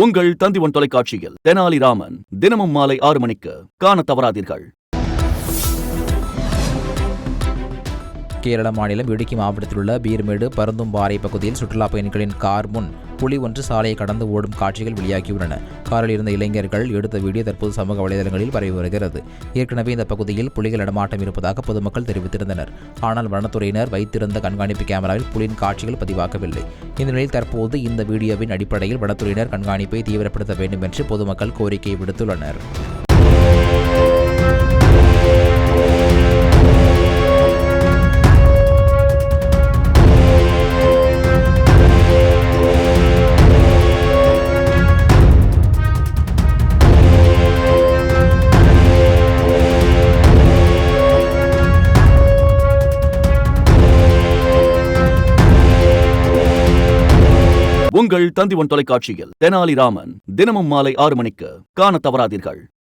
உங்கள் தந்திவன் தொலைக்காட்சியில் தெனாலிராமன் தினமும் மாலை 6 மணிக்கு காணத் தவறாதீர்கள். கேரள மாநிலம் இடுக்கி மாவட்டத்தில் உள்ள பீர்மேடு பருந்தும்பாறை பகுதியில் சுற்றுலா பயணிகளின் கார் முன் புலி ஒன்று சாலையை கடந்து ஓடும் காட்சிகள் வெளியாகியுள்ளன. காரில் இருந்த இளைஞர்கள் எடுத்த வீடியோ தற்போது சமூக வலைதளங்களில் பரவி வருகிறது. ஏற்கனவே இந்த பகுதியில் புலிகள் நடமாட்டம் இருப்பதாக பொதுமக்கள் தெரிவித்திருந்தனர். ஆனால் வனத்துறையினர் வைத்திருந்த கண்காணிப்பு கேமராவில் புலியின் காட்சிகள் பதிவாகவில்லை. இந்த நிலையில் தற்போது இந்த வீடியோவின் அடிப்படையில் வனத்துறையினர் கண்காணிப்பை தீவிரப்படுத்த வேண்டும் என்று பொதுமக்கள் கோரிக்கை விடுத்துள்ளனர். உங்கள் தந்திவன் தொலைக்காட்சியில் தெனாலிராமன் தினமும் மாலை 6 மணிக்கு காணத் தவறாதீர்கள்.